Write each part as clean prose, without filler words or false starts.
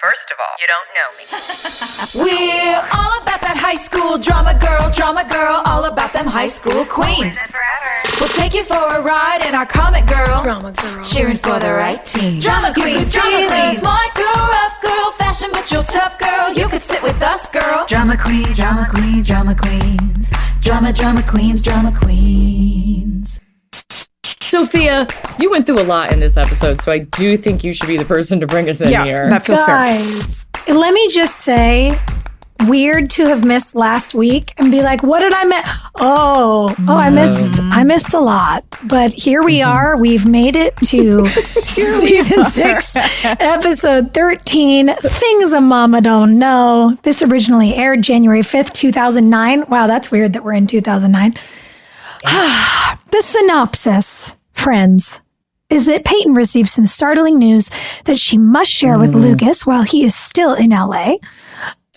First of all, you don't know me. We're all about that high school drama girl, all about them high school queens. We'll take you for a ride in our comic girl, cheering for the right team. Drama queens, smart girl, rough girl, fashion but you're tough girl. You could sit with us, girl. Drama queens, drama queens, drama queens, drama queens, drama queens. Sophia, you went through a lot in this episode, so I do think you should be the person to bring us in here. That feels Guys, let me just say, weird to have missed last week and be like, what did I miss? I missed a lot. But here we are. We've made it to season 6, episode 13, Things a Mama Don't Know. This originally aired January 5th, 2009. Wow, that's weird that we're in 2009. The synopsis, friends, is that Peyton receives some startling news that she must share with Lucas while he is still in LA.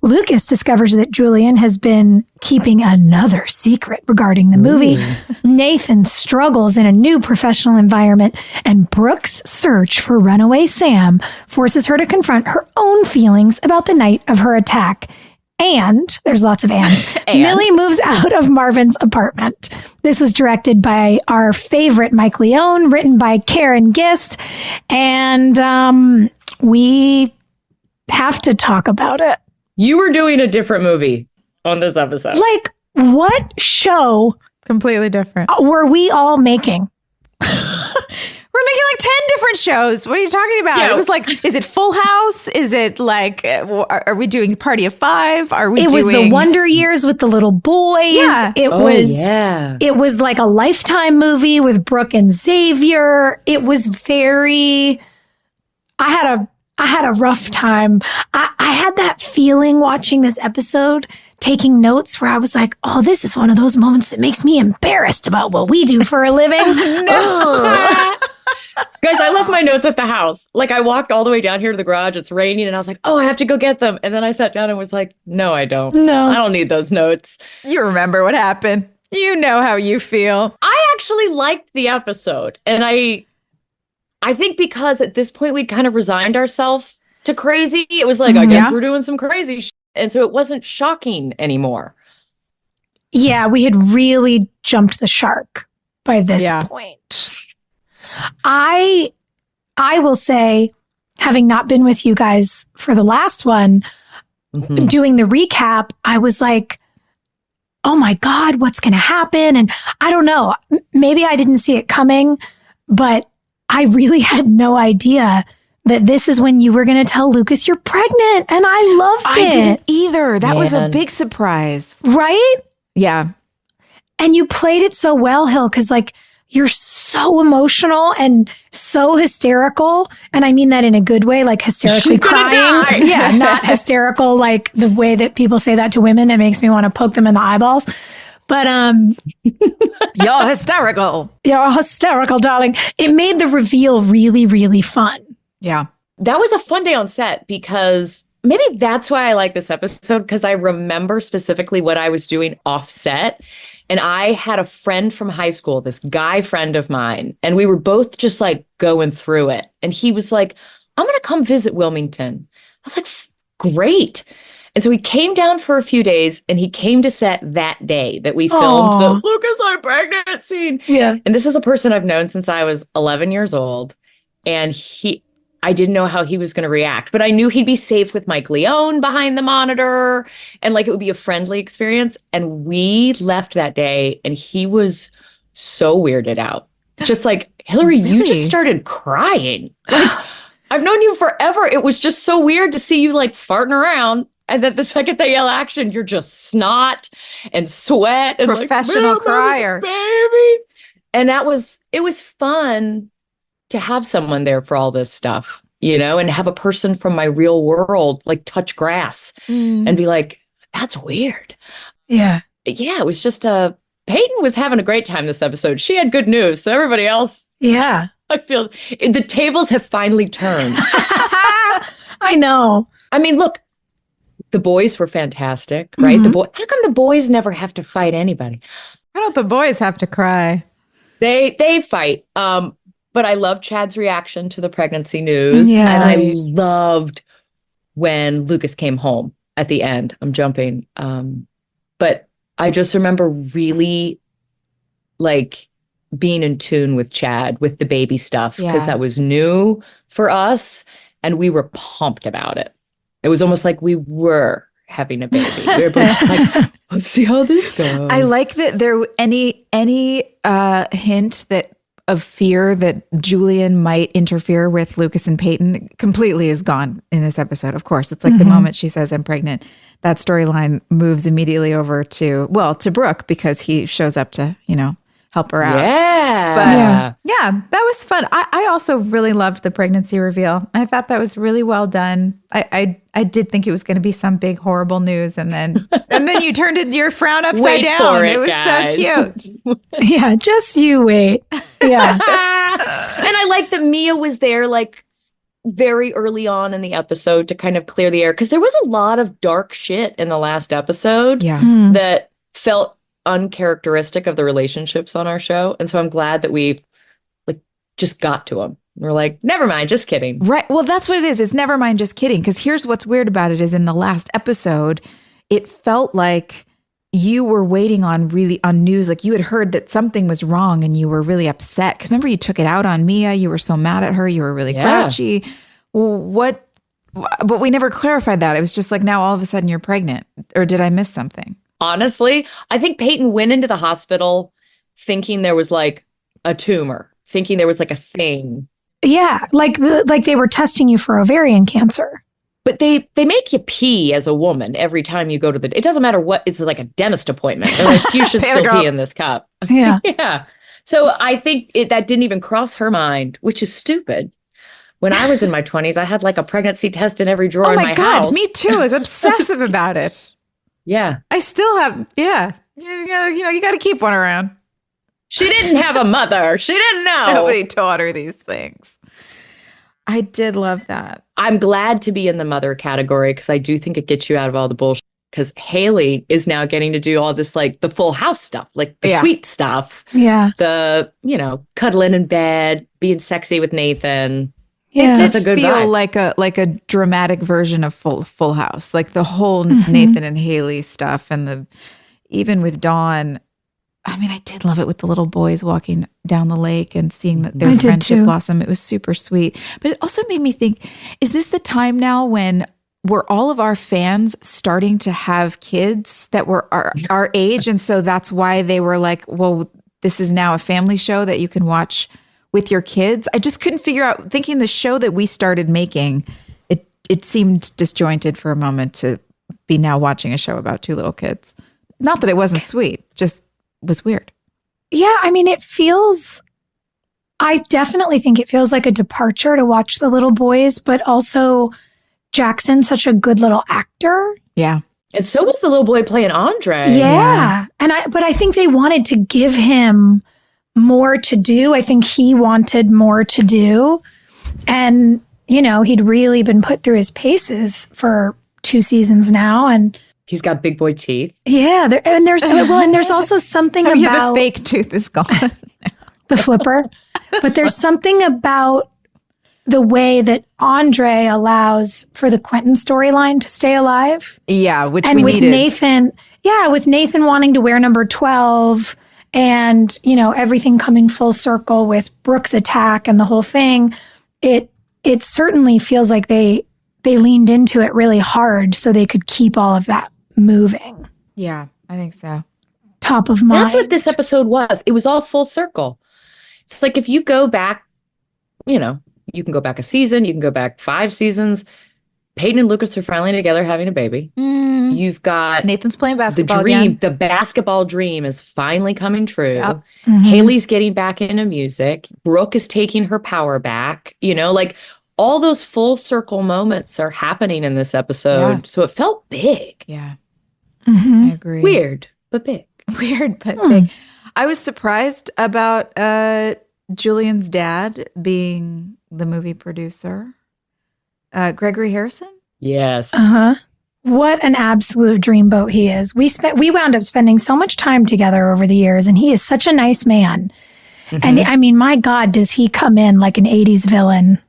Lucas discovers that Julian has been keeping another secret regarding the movie. Nathan struggles in a new professional environment, and Brooke's search for runaway Sam forces her to confront her own feelings about the night of her attack. And there's lots of ands. Millie moves out of Marvin's apartment. This was directed by our favorite Mike Leone, written by Karen Gist, and we have to talk about it. You were doing a different movie on this episode. Like, what show completely different. were we all making? We're making like 10 different shows. What are you talking about? Yeah. It was like, is it Full House? Is it like, are we doing Party of Five? It was the Wonder Years with the little boys. Yeah. It was like a Lifetime movie with Brooke and Xavier. It was very, I had a rough time. I had that feeling watching this episode, taking notes, where I was like, oh, this is one of those moments that makes me embarrassed about what we do for a living. Guys, I left my notes at the house. Like, I walked all the way down here to the garage. It's raining. And I was like, oh, I have to go get them. And then I sat down and was like, no, I don't. No. I don't need those notes. You remember what happened. You know how you feel. I actually liked the episode. And I think because at this point, we'd kind of resigned ourselves to crazy. It was like, I guess we're doing some crazy shit. And so it wasn't shocking anymore. Yeah, we had really jumped the shark by this point. I will say, having not been with you guys for the last one, doing the recap, I was like, oh my God, what's going to happen? And I don't know, maybe I didn't see it coming, but I really had no idea that this is when you were going to tell Lucas you're pregnant. And I loved it. I didn't either. That was a big surprise. Right? Yeah. And you played it so well, Hill, because like, you're so emotional and so hysterical. And I mean that in a good way, like hysterically crying. Yeah, not hysterical like the way that people say that to women that makes me want to poke them in the eyeballs. But you're hysterical. You're hysterical, darling. It made the reveal really, really fun. Yeah. That was a fun day on set because maybe that's why I like this episode, because I remember specifically what I was doing off set. And I had a friend from high school, this guy friend of mine, and we were both just like going through it. And he was like, I'm going to come visit Wilmington. I was like, great. And so he came down for a few days, and he came to set that day that we filmed the Lucas, I'm pregnant scene. Yeah. And this is a person I've known since I was 11 years old. And I didn't know how he was going to react, but I knew he'd be safe with Mike Leone behind the monitor, and like it would be a friendly experience. And we left that day and he was so weirded out. Just like, Hilarie, you just started crying. Like, I've known you forever. It was just so weird to see you like farting around. And then the second they yell action, you're just snot and sweat. And professional like, crier. Baby. And it was fun to have someone there for all this stuff, you know, and have a person from my real world, like touch grass and be like, that's weird. Yeah. Yeah. It was just Peyton was having a great time this episode. She had good news. So everybody else. Yeah. I feel the tables have finally turned. I know. I mean, look, the boys were fantastic, right? How come the boys never have to fight anybody? Why don't the boys have to cry? They fight. But I loved Chad's reaction to the pregnancy news. Yeah. And I loved when Lucas came home at the end. I'm jumping. But I just remember really like being in tune with Chad with the baby stuff because that was new for us and we were pumped about it. It was almost like we were having a baby. We were both just like, let's see how this goes. I like that there any hint that of fear that Julian might interfere with Lucas and Peyton completely is gone in this episode. Of course, it's like the moment she says, I'm pregnant, that storyline moves immediately over to Brooke because he shows up to, help her out. Yeah. But yeah, that was fun. I also really loved the pregnancy reveal. I thought that was really well done. I did think it was going to be some big horrible news, and then you turned your frown upside down. It was guys. so cute. Yeah, just you wait. Yeah. And I like that Mia was there like very early on in the episode to kind of clear the air because there was a lot of dark shit in the last episode that felt uncharacteristic of the relationships on our show. And so I'm glad that we like just got to them. We're like, never mind, just kidding. Right. Well, that's what it is. It's never mind, just kidding. Because here's what's weird about it is in the last episode, it felt like you were waiting on news. Like you had heard that something was wrong and you were really upset. Because remember, you took it out on Mia. You were so mad at her. You were really grouchy. But we never clarified that. It was just like, now all of a sudden you're pregnant. Or did I miss something? Honestly, I think Peyton went into the hospital thinking there was like a tumor, thinking there was like a thing. Yeah, like they were testing you for ovarian cancer. But they make you pee as a woman every time you go to it doesn't matter what, it's like a dentist appointment. They're like, you should still pee in this cup. Yeah. Yeah. So I think that didn't even cross her mind, which is stupid. When I was in my 20s, I had like a pregnancy test in every drawer in my house. Oh my God, me too. I was obsessive about it. Yeah. I still have, you got to keep one around. She didn't have a mother. She didn't know. Nobody taught her these things. I did love that. I'm glad to be in the mother category because I do think it gets you out of all the bullshit. Because Haley is now getting to do all this, like the full house stuff, like the sweet stuff. Yeah. The, cuddling in bed, being sexy with Nathan. Yeah. It did a good feel vibe. like a dramatic version of Full House, like the whole Nathan and Haley stuff, and even with Dawn. I mean, I did love it with the little boys walking down the lake and seeing their friendship blossom. It was super sweet, but it also made me think: is this the time now when were all of our fans starting to have kids that were our age, and so that's why they were like, "Well, this is now a family show that you can watch with your kids"? I just couldn't figure out, thinking the show that we started making, it seemed disjointed for a moment to be now watching a show about two little kids. Not that it wasn't sweet, just was weird. Yeah, I mean, I definitely think it feels like a departure to watch the little boys, but also Jackson's such a good little actor. Yeah. And so was the little boy playing Andre. Yeah. But I think they wanted to give him more to do. I think he wanted more to do. And, he'd really been put through his paces for 2 seasons now. And he's got big boy teeth. Yeah. There's also something about you have a fake tooth is gone. The flipper. But there's something about the way that Andre allows for the Quentin storyline to stay alive. Yeah, which and we with needed. with Nathan wanting to wear number 12 and, everything coming full circle with Brooke's attack and the whole thing, it certainly feels like they leaned into it really hard so they could keep all of that moving. Yeah, I think so. Top of mind. That's what this episode was. It was all full circle. It's like if you go back, you can go back a season, you can go back 5 seasons. Peyton and Lucas are finally together having a baby. You've got Nathan's playing basketball. The dream, again. the basketball dream is finally coming true. Yep. Mm-hmm. Haley's getting back into music. Brooke is taking her power back. Like all those full circle moments are happening in this episode. Yeah. So it felt big. Yeah, Mm-hmm. I agree. Weird, but big. Weird, but big. I was surprised about Julian's dad being the movie producer. Gregory Harrison? Yes. Uh-huh. What an absolute dreamboat he is. We wound up spending so much time together over the years, and he is such a nice man. Mm-hmm. And I mean, my God, does he come in like an 80s villain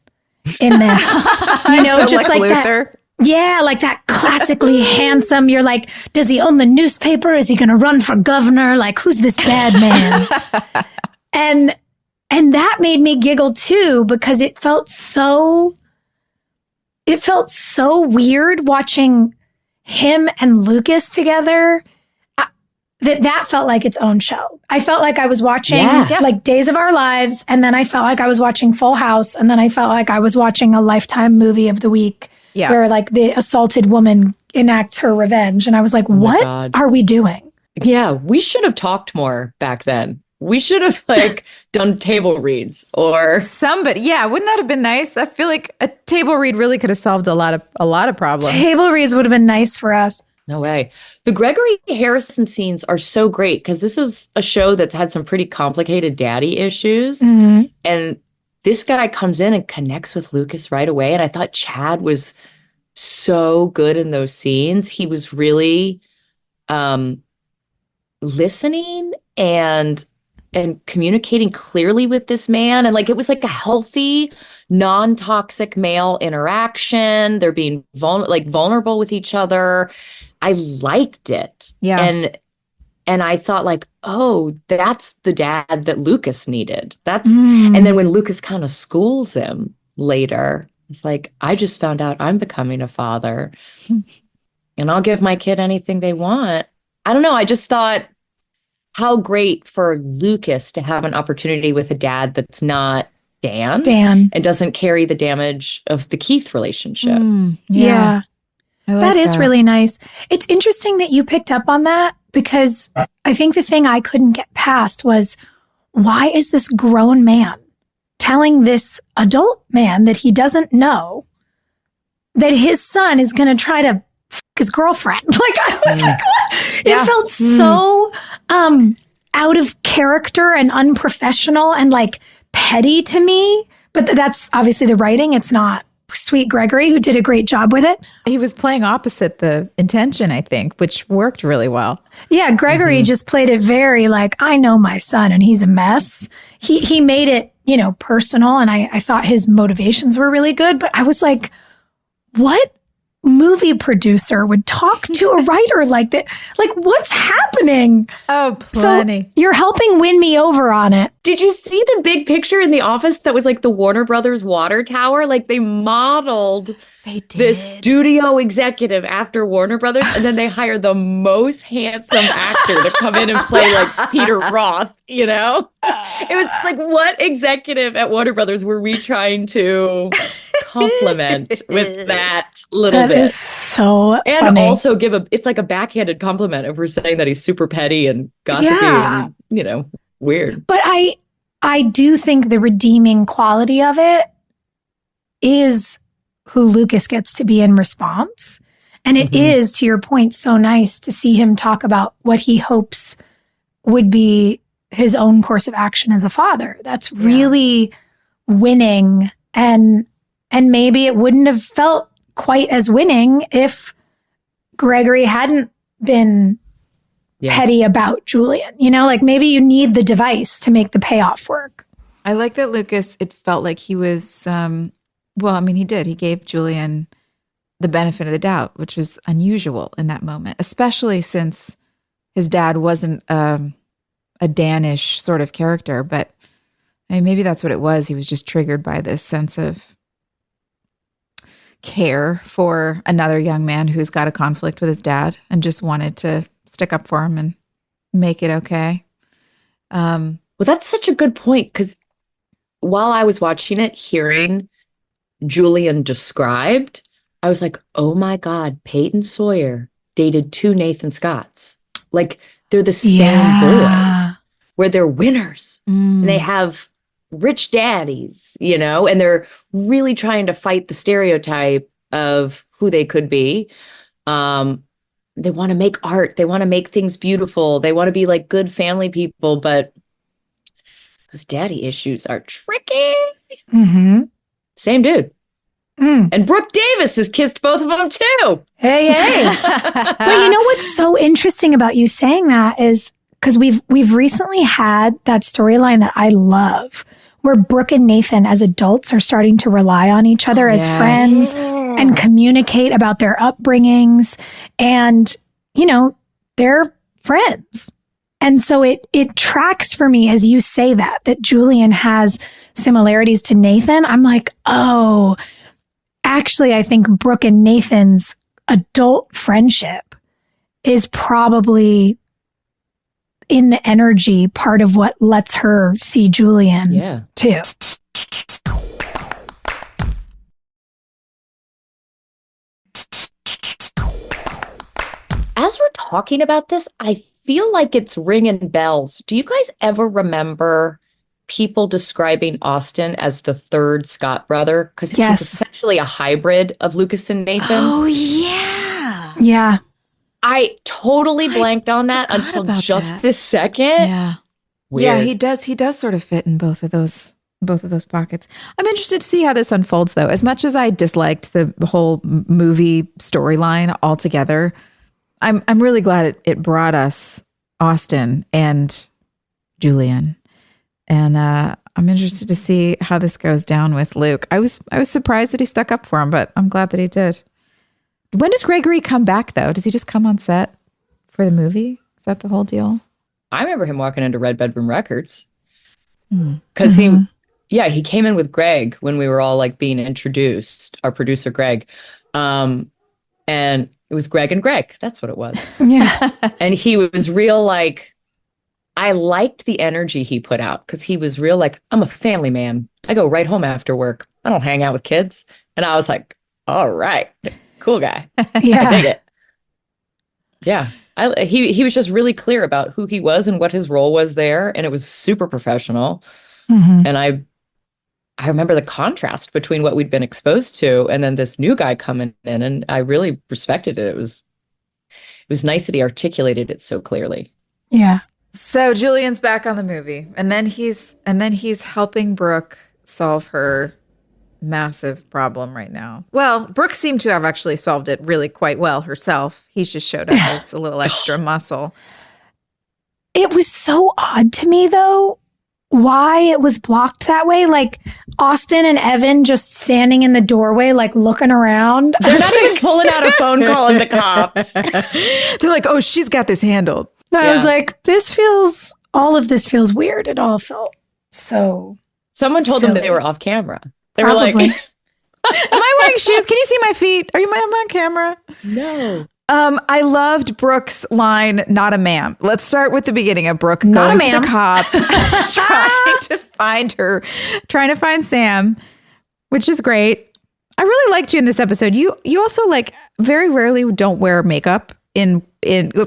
in this? So just Lex like Luthor. Yeah, like that classically handsome. You're like, does he own the newspaper? Is he going to run for governor? Like, who's this bad man? and that made me giggle too, because it felt so weird watching him and Lucas together. That felt like its own show. I felt like I was watching like Days of Our Lives, and then I felt like I was watching Full House, and then I felt like I was watching a Lifetime movie of the week where like the assaulted woman enacts her revenge. And I was like, what are we doing? Yeah, we should have talked more back then. We should have like done table reads or somebody. Yeah, wouldn't that have been nice? I feel like a table read really could have solved a lot of problems. Table reads would have been nice for us. No way. The Gregory Harrison scenes are so great because this is a show that's had some pretty complicated daddy issues. Mm-hmm. And this guy comes in and connects with Lucas right away. And I thought Chad was so good in those scenes. He was really listening and communicating clearly with this man. And like, it was like a healthy, non-toxic male interaction. They're being vulnerable with each other. I liked it. Yeah. And I thought like, oh, that's the dad that Lucas needed. And then when Lucas kind of schools him later, it's like, I just found out I'm becoming a father and I'll give my kid anything they want. I don't know. I just thought how great for Lucas to have an opportunity with a dad that's not Dan and doesn't carry the damage of the Keith relationship. Yeah. That is really nice. It's interesting that you picked up on that, because I think the thing I couldn't get past was, why is this grown man telling this adult man that he doesn't know that his son is going to try to f his girlfriend? Like, I was like, what? It felt so out of character and unprofessional and like petty to me. But that's obviously the writing. It's not sweet Gregory, who did a great job with it. He was playing opposite the intention, I think, which worked really well. Yeah, Gregory just played it very like, I know my son and he's a mess. He made it, personal, and I thought his motivations were really good. But I was like, what movie producer would talk to a writer like that? Like, what's happening? Oh, plenty. So you're helping win me over on it. Did you see the big picture in the office that was like the Warner Brothers water tower? Like, they modeled this studio executive after Warner Brothers, and then they hired the most handsome actor to come in and play like Peter Roth, It was like, what executive at Warner Brothers were we trying to compliment with that little bit? That is so and funny. Also it's like a backhanded compliment if we're saying that he's super petty and gossipy and, weird. But I do think the redeeming quality of it is who Lucas gets to be in response. And it is, to your point, so nice to see him talk about what he hopes would be his own course of action as a father. That's really winning. And maybe it wouldn't have felt quite as winning if Gregory hadn't been petty about Julian. Like, maybe you need the device to make the payoff work. I like that Lucas, it felt like he was, he did. He gave Julian the benefit of the doubt, which was unusual in that moment, especially since his dad wasn't a Danish sort of character. But maybe that's what it was. He was just triggered by this sense of care for another young man who's got a conflict with his dad and just wanted to stick up for him and make it okay. Well, that's such a good point, because while I was watching it, hearing Julian described, I was like, oh my God, Peyton Sawyer dated 2 Nathan Scotts. Like, they're the same boy, where they're winners and they have rich daddies, and they're really trying to fight the stereotype of who they could be. They want to make art. They want to make things beautiful. They want to be like good family people, but those daddy issues are tricky. Same dude. And Brooke Davis has kissed both of them too. Hey. But you know what's so interesting about you saying that is because we've recently had that storyline that I love, where Brooke and Nathan as adults are starting to rely on each other as friends and communicate about their upbringings. And, you know, they're friends. And so it tracks for me as you say that Julian has similarities to Nathan. I'm like, oh, actually, I think Brooke and Nathan's adult friendship is probably in the energy part of what lets her see Julian too. As we're talking about this, I feel like it's ringing bells. Do you guys ever remember people describing Austin as the third Scott brother? Because he's essentially a hybrid of Lucas and Nathan. Oh, yeah. Yeah. I totally blanked on that until just this second. Yeah. Weird. Yeah, he does sort of fit in both of those pockets. I'm interested to see how this unfolds, though. As much as I disliked the whole movie storyline altogether, I'm really glad it brought us Austin and Julian. And I'm interested to see how this goes down with Luke. I was surprised that he stuck up for him, but I'm glad that he did. When does Gregory come back, though? Does he just come on set for the movie? Is that the whole deal? I remember him walking into Red Bedroom Records. Because he came in with Greg when we were all like being introduced, our producer Greg. And it was Greg and Greg. That's what it was. Yeah. And he was real like, I liked the energy he put out because he was real like, I'm a family man. I go right home after work. I don't hang out with kids. And I was like, all right, cool guy. Yeah. I dig it. Yeah. He was just really clear about who he was and what his role was there. And it was super professional. And I remember the contrast between what we'd been exposed to and then this new guy coming in, and I really respected it. It was nice that he articulated it so clearly. Yeah. So Julian's back on the movie, and then he's helping Brooke solve her massive problem right now. Well, Brooke seemed to have actually solved it really quite well herself. He's just showed up as a little extra muscle. It was so odd to me, though, why it was blocked that way. Like Austin and Evan just standing in the doorway, like looking around. They're not even pulling out a phone calling the cops. They're like, oh, she's got this handled. I was like, all of this feels weird. It all felt so. Someone told them they were off camera. They were Probably. like, am I wearing shoes? Can you see my feet? Am I on camera? no. I loved Brooke's line, not a ma'am. Let's start with the beginning of Brooke Not going a to ma'am. the cop, trying to find Sam, which is great. I really liked you in this episode. You also like very rarely don't wear makeup in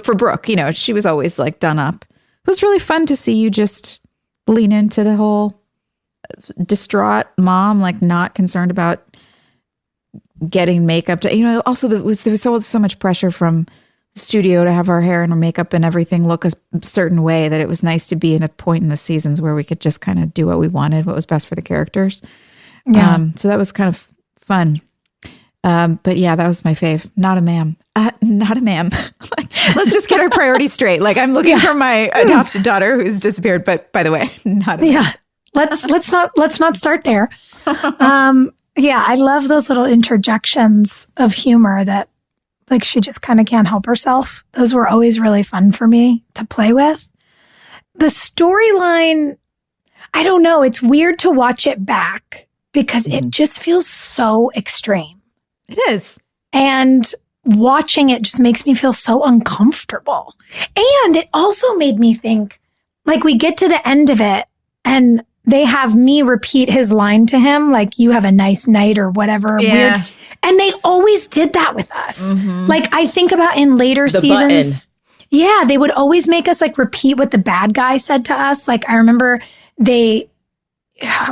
for Brooke. You know, she was always like done up. It was really fun to see you just lean into the whole distraught mom, like not concerned about getting makeup to, you know, also there was so much pressure from the studio to have our hair and our makeup and everything look a certain way that it was nice to be in a point in the seasons where we could just kind of do what we wanted, what was best for the characters. Yeah. So that was kind of fun. But yeah, that was my fave. Not a ma'am. Not a ma'am. Let's just get our priorities straight. Like I'm looking for my adopted daughter who's disappeared, but by the way, not a ma'am. Yeah. Let's not start there. Yeah, I love those little interjections of humor that like she just kind of can't help herself. Those were always really fun for me to play with. The storyline, I don't know, it's weird to watch it back because it just feels so extreme. It is. And watching it just makes me feel so uncomfortable. And it also made me think, like we get to the end of it and they have me repeat his line to him, like, you have a nice night or whatever. Yeah. Weird. And they always did that with us. Like, I think about in later seasons. Button. Yeah, they would always make us like repeat what the bad guy said to us. Like, I remember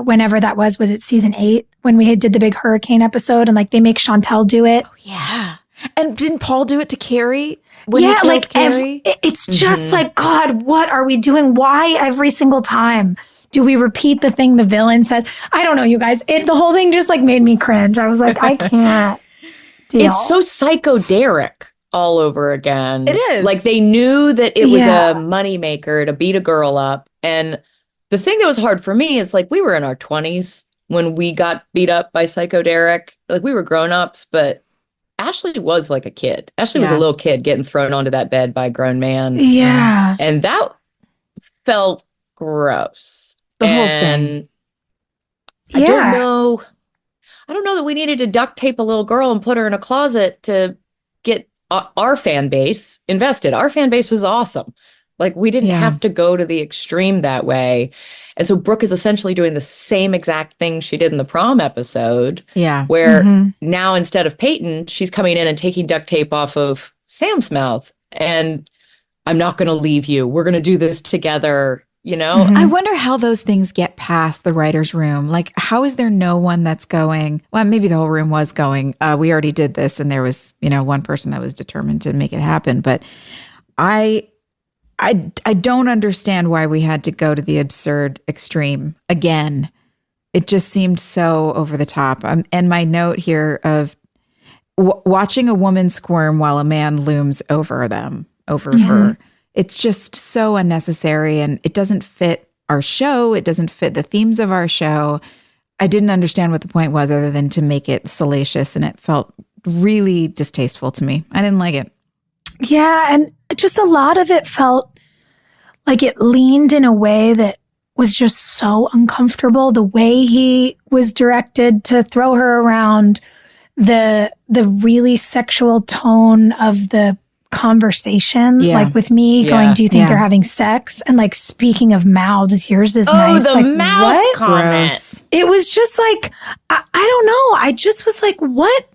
whenever that was it season 8 when we did the big hurricane episode and like they make Chantel do it. Oh, yeah. And didn't Paul do it to Carrie? When Yeah, he killed like Carrie? it's just like, God, what are we doing? Why every single time do we repeat the thing the villain said? I don't know, you guys. The whole thing just like made me cringe. I was like, I can't deal. It's so Psycho Derek all over again. It is. Like they knew that it was a moneymaker to beat a girl up. And the thing that was hard for me is like we were in our 20s when we got beat up by Psycho Derek. Like, we were grown-ups, but Ashley was like a kid. Ashley was a little kid getting thrown onto that bed by a grown man. Yeah. And that felt gross. The whole thing. I don't know that we needed to duct tape a little girl and put her in a closet to get our fan base invested. Our fan base was awesome. Like, we didn't have to go to the extreme that way. And so Brooke is essentially doing the same exact thing she did in the prom episode. Yeah. Where now, instead of Peyton, she's coming in and taking duct tape off of Sam's mouth. And I'm not going to leave you. We're going to do this together. You know, I wonder how those things get past the writer's room. Like, how is there no one that's going, well, maybe the whole room was going, we already did this. And there was, one person that was determined to make it happen. But I don't understand why we had to go to the absurd extreme again. It just seemed so over the top. And my note here of watching a woman squirm while a man looms over her. It's just so unnecessary, and it doesn't fit our show. It doesn't fit the themes of our show. I didn't understand what the point was other than to make it salacious, and it felt really distasteful to me. I didn't like it. Yeah, and just a lot of it felt like it leaned in a way that was just so uncomfortable. The way he was directed to throw her around, the really sexual tone of the conversation, like with me going, do you think they're having sex? And like, speaking of mouths, yours is nice. The like, mouth what? comment. Gross. It was just like, I don't know. I just was like, what?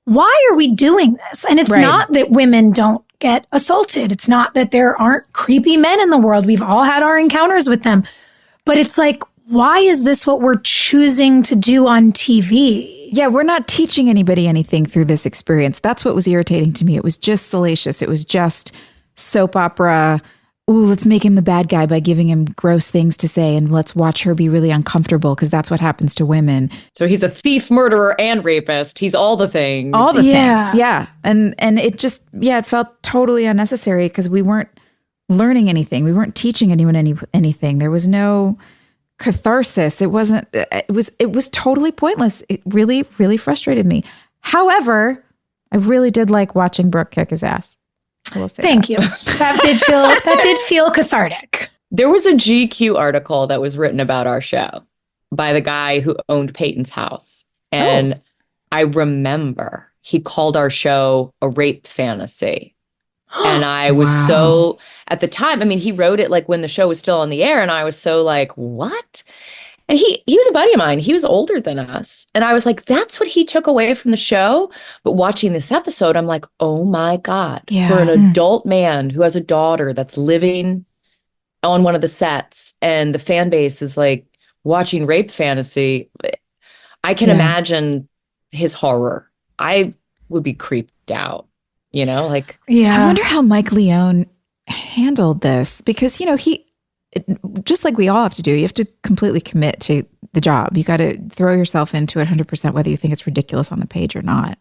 Why are we doing this? And it's not that women don't get assaulted. It's not that there aren't creepy men in the world. We've all had our encounters with them. But it's like, why is this what we're choosing to do on TV? Yeah, we're not teaching anybody anything through this experience. That's what was irritating to me. It was just salacious. It was just soap opera. Ooh, let's make him the bad guy by giving him gross things to say, and let's watch her be really uncomfortable, because that's what happens to women. So he's a thief, murderer, and rapist. He's all the things. All the things, yeah. And it just, it felt totally unnecessary, because we weren't learning anything. We weren't teaching anyone anything. There was no catharsis. It was totally pointless. It really, really frustrated me. However, I really did like watching Brooke kick his ass. Thank you. That did feel cathartic. There was a GQ article that was written about our show by the guy who owned Peyton's house. And I remember he called our show a rape fantasy. And I was so, at the time, I mean, he wrote it like when the show was still on the air, and I was so like, what? And he was a buddy of mine. He was older than us. And I was like, that's what he took away from the show. But watching this episode, I'm like, oh my God. Yeah. For an adult man who has a daughter that's living on one of the sets, and the fan base is like watching rape fantasy, I can imagine his horror. I would be creeped out. Like, I wonder how Mike Leone handled this, because, he, just like we all have to do, you have to completely commit to the job. You got to throw yourself into it 100%, whether you think it's ridiculous on the page or not.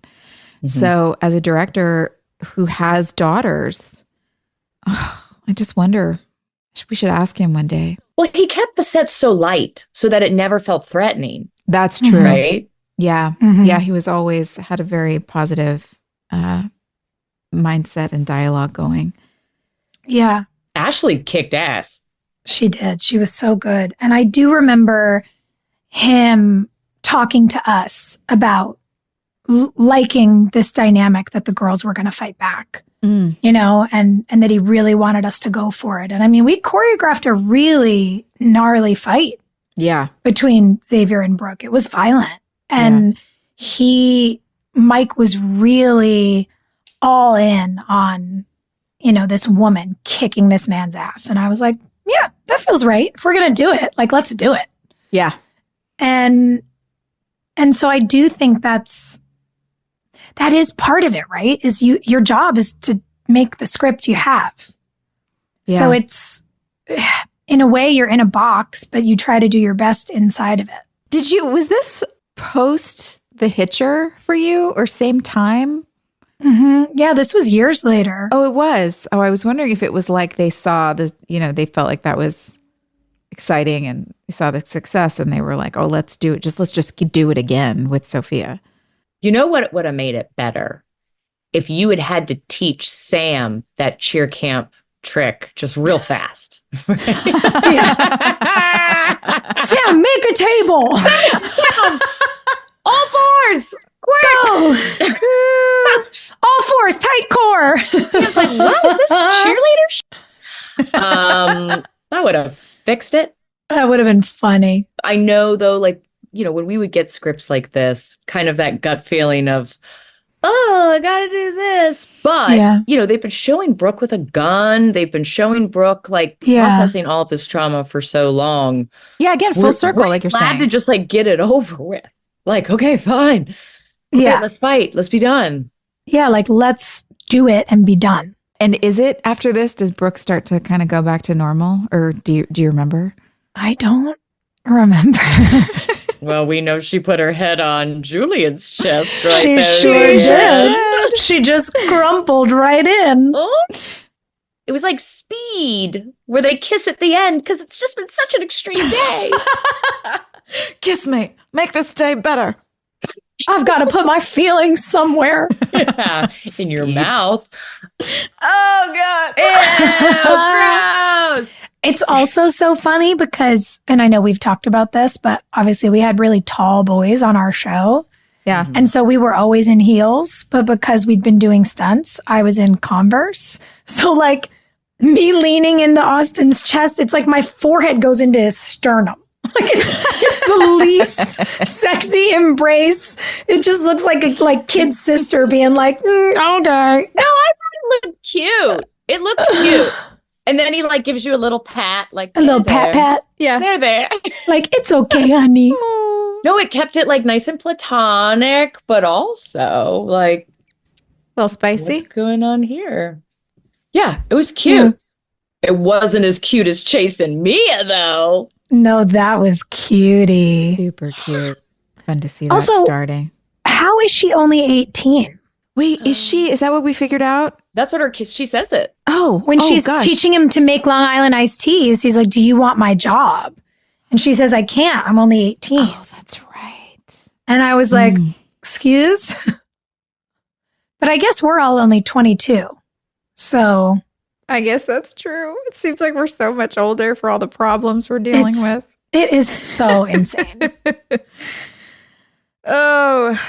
Mm-hmm. So as a director who has daughters, I just wonder, we should ask him one day. Well, he kept the set so light so that it never felt threatening. That's true. Right? Yeah. Mm-hmm. Yeah. He was always had a very positive, mindset and dialogue going. Yeah. Ashley kicked ass. She did. She was so good. And I do remember him talking to us about liking this dynamic that the girls were going to fight back, and that he really wanted us to go for it. And I mean, we choreographed a really gnarly fight. Yeah. Between Xavier and Brooke. It was violent. And Mike was really all in on, this woman kicking this man's ass. And I was like, yeah, that feels right. If we're going to do it, like, let's do it. Yeah. And so I do think that is part of it, right? Is your job is to make the script you have. Yeah. So it's, in a way, you're in a box, but you try to do your best inside of it. Was this post The Hitcher for you, or same time? Mm-hmm. Yeah, this was years later. Oh, it was. Oh, I was wondering if it was like they saw they felt like that was exciting and they saw the success and they were like, oh, let's do it. Let's just do it again with Sophia. You know what would have made it better? If you had to teach Sam that cheer camp trick just real fast. Sam, make a table. All fours. Go. All fours, tight core. Sam's like, what is this cheerleader? I would have fixed it. That would have been funny. I know though, like, when we would get scripts like this, kind of that gut feeling of, oh, I gotta do this. But, they've been showing Brooke with a gun. They've been showing Brooke processing all of this trauma for so long. Yeah, again, full circle, like you're saying. Glad to just get it over with. Like, okay, fine. Okay, let's fight. Let's be done. Yeah, let's do it and be done. And is it after this, does Brooke start to kind of go back to normal? Or do you remember? I don't remember. Well, we know she put her head on Julian's chest right she there. Sure did. She just crumpled right in. Oh, it was like Speed, where they kiss at the end, because it's just been such an extreme day. Kiss me. Make this day better. I've got to put my feelings somewhere. Yeah, in your mouth. Oh, God. Ew, gross. It's also so funny because, and I know we've talked about this, but obviously we had really tall boys on our show. Yeah. And so we were always in heels, but because we'd been doing stunts, I was in Converse. So me leaning into Austin's chest, it's like my forehead goes into his sternum. It's the least sexy embrace. It just looks like a kid sister being like, okay. No, I thought it looked cute. It looked cute. And then he gives you a little pat, a little pat. Yeah. There. It's okay, honey. No, it kept it nice and platonic, but also a little spicy. What's going on here? Yeah, it was cute. Yeah. It wasn't as cute as chasing Mia, though. No, that was cutie. Super cute. Fun to see that starting. How is she only 18? Wait, is that what we figured out? That's what she says it. Oh, when she's teaching him to make Long Island iced teas, he's like, do you want my job? And she says, I can't. I'm only 18. Oh, that's right. And I was like, excuse? But I guess we're all only 22. So I guess that's true. It seems like we're so much older for all the problems we're dealing with. It is so insane. Oh,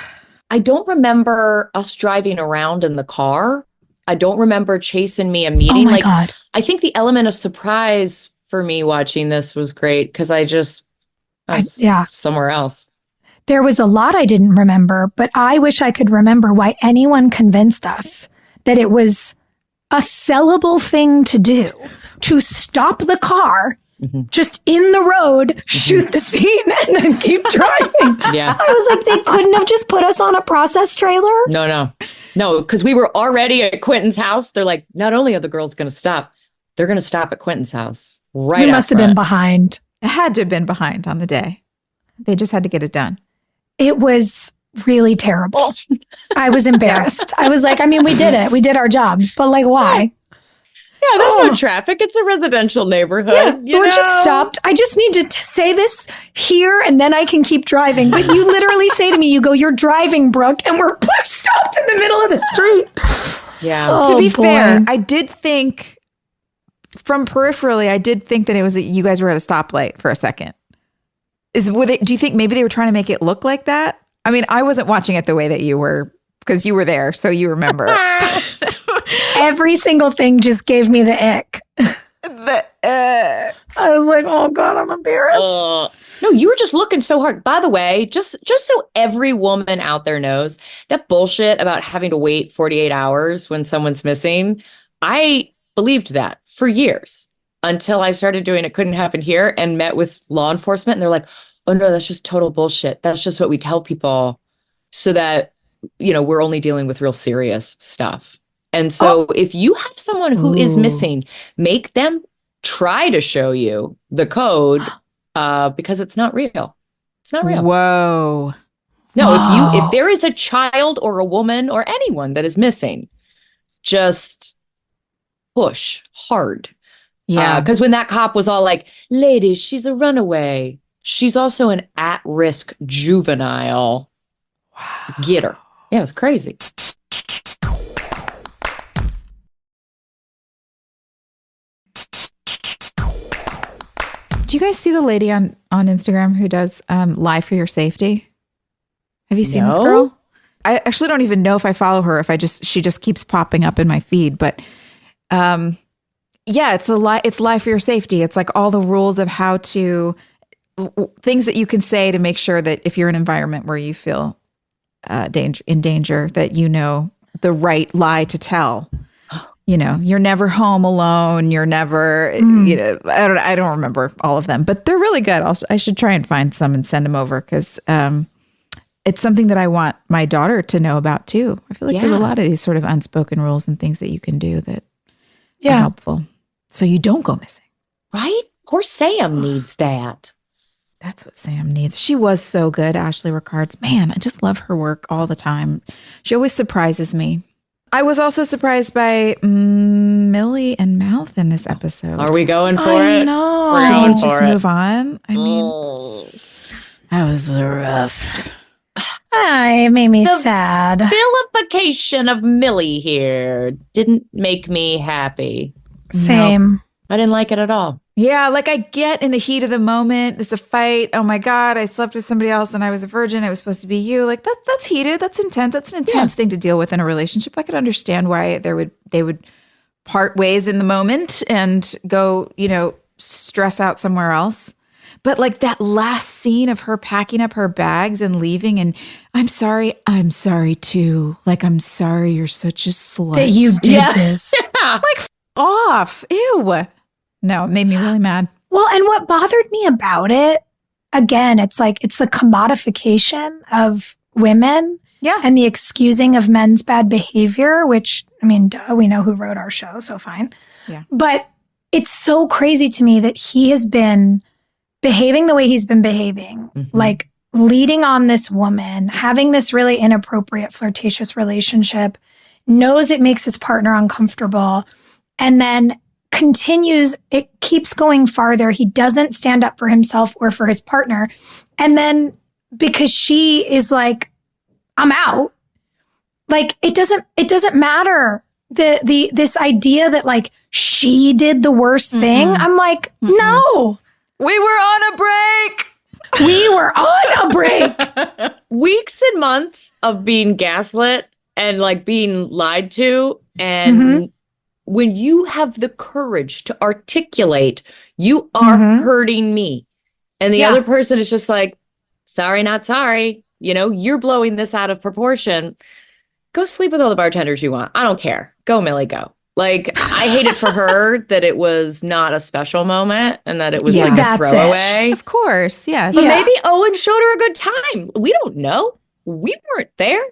I don't remember us driving around in the car. I don't remember chasing me a meeting. Oh my God. I think the element of surprise for me watching this was great because I was somewhere else. There was a lot I didn't remember, but I wish I could remember why anyone convinced us that it was a sellable thing to do, to stop the car, just in the road, shoot the scene, and then keep driving. Yeah. I was like, they couldn't have just put us on a process trailer? No, because we were already at Quentin's house. They're like, not only are the girls going to stop, they're going to stop at Quentin's house. Right. We must have been behind. It had to have been behind on the day. They just had to get it done. It was really terrible. I was embarrassed. I was like, we did it. We did our jobs, but why? Yeah, there's no traffic. It's a residential neighborhood. Yeah, we're just stopped. I just need to say this here and then I can keep driving. But you literally say to me, you go, you're driving, Brooke, and we're stopped in the middle of the street. Yeah. To be fair, I did think from peripherally, that it was you guys were at a stoplight for a second. Do you think maybe they were trying to make it look like that? I mean, I wasn't watching it the way that you were because you were there, so you remember. Every single thing just gave me the ick. I was like, oh God, I'm embarrassed. No, you were just looking so hard. By the way, just so every woman out there knows, that bullshit about having to wait 48 hours when someone's missing, I believed that for years until I started doing It Couldn't Happen Here and met with law enforcement. And they're like, oh no, that's just total bullshit. That's just what we tell people so that, we're only dealing with real serious stuff. And so if you have someone who is missing, make them try to show you the code because it's not real. It's not real. Whoa. No, if there is a child or a woman or anyone that is missing, just push hard Yeah. Because when that cop was all like, ladies, she's a runaway. She's also an at-risk juvenile. Wow. Get her. Yeah, it was crazy. Do you guys see the lady on Instagram who does Lie for Your Safety? Have you seen this girl? I actually don't even know if I follow her, she just keeps popping up in my feed, but yeah, it's Lie for Your Safety. It's like all the rules of how to, things that you can say to make sure that if you're in an environment where you feel in danger, that you know the right lie to tell. You know, you're never home alone. You're never, you know, I don't remember all of them, but they're really good. I should try and find some and send them over because it's something that I want my daughter to know about too. I feel like there's a lot of these sort of unspoken rules and things that you can do that are helpful. So you don't go missing. Right? Poor Sam needs that. That's what Sam needs. She was so good, Ashley Rickards. Man, I just love her work all the time. She always surprises me. I was also surprised by Millie and Mouth in this episode. Are we going for it? I know. Should we just move on? I mean, that was rough. It made me sad. Vilification of Millie here didn't make me happy. Same. Nope. I didn't like it at all. Yeah, like I get in the heat of the moment, it's a fight. Oh my God, I slept with somebody else and I was a virgin. It was supposed to be you. Like that's heated. That's intense. That's an intense thing to deal with in a relationship. I could understand why they would part ways in the moment and go, you know, stress out somewhere else. But like that last scene of her packing up her bags and leaving and I'm sorry too. Like, I'm sorry you're such a slut. That you did this. Like, off. Ew. No, it made me really mad. Well, and what bothered me about it, again, it's like, it's the commodification of women and the excusing of men's bad behavior, which, I mean, we know who wrote our show, so fine. Yeah. But it's so crazy to me that he has been behaving the way he's been behaving, like leading on this woman, having this really inappropriate, flirtatious relationship, knows it makes his partner uncomfortable, and then continues, it keeps going farther. He doesn't stand up for himself or for his partner. And then because she is like, I'm out, like it doesn't matter. This idea that like she did the worst thing. I'm like, no. We were on a break. We were on a break. Weeks and months of being gaslit and like being lied to. And when you have the courage to articulate, you are hurting me. And the other person is just like, sorry, not sorry. You know, you're blowing this out of proportion. Go sleep with all the bartenders you want. I don't care. Go, Millie, go. Like, I hate it for her that it was not a special moment and that it was like a throwaway. Of course, yes. But maybe Owen showed her a good time. We don't know. We weren't there.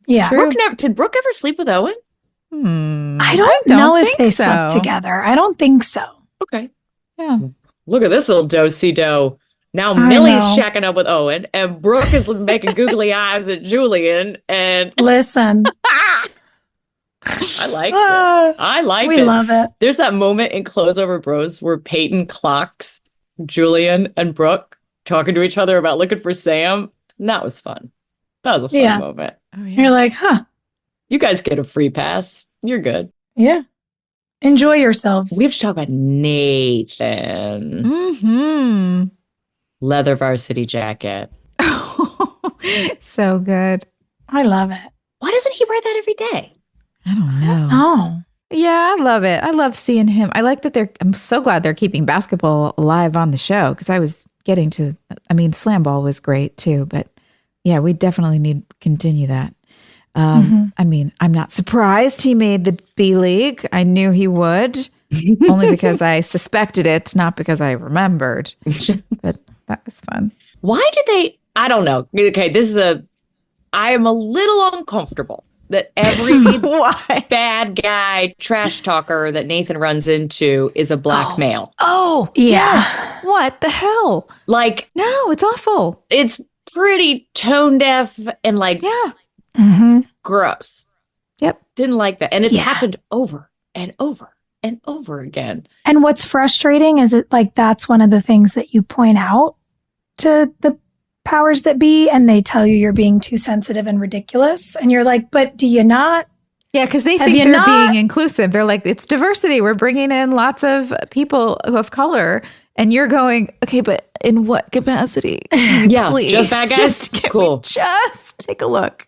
Yeah. Did Brooke ever sleep with Owen? I don't know if they slept together. I don't think so. Okay. Yeah. Look at this little do-si-do. Now Millie's shacking up with Owen and Brooke is making googly eyes at Julian. And listen. I like it. I like it. We love it. There's that moment in Close Over Bros where Peyton clocks Julian and Brooke talking to each other about looking for Sam. And that was fun. That was a fun moment. Oh, yeah. You're like, huh. You guys get a free pass. You're good. Yeah. Enjoy yourselves. We have to talk about Nathan. Leather varsity jacket. So good. I love it. Why doesn't he wear that every day? I don't know. Oh. Yeah, I love it. I love seeing him. I like that I'm so glad they're keeping basketball alive on the show because I was getting to, I mean, slam ball was great too, but yeah, we definitely need to continue that. I mean, I'm not surprised he made the B League. I knew he would, only because I suspected it, not because I remembered. But that was fun. Why did they? I don't know. Okay, I am a little uncomfortable that every bad guy trash talker that Nathan runs into is a black male. Oh, yes. What the hell? Like, no, it's awful. It's pretty tone deaf and like, gross. Yep. Didn't like that. And it's happened over and over and over again. And what's frustrating is it like that's one of the things that you point out to the powers that be, and they tell you you're being too sensitive and ridiculous. And you're like, but do you not? Yeah, because they think they're being inclusive. They're like, it's diversity. We're bringing in lots of people of color. And you're going, okay, but in what capacity? Yeah, please, just bad guys? Cool. Just take a look.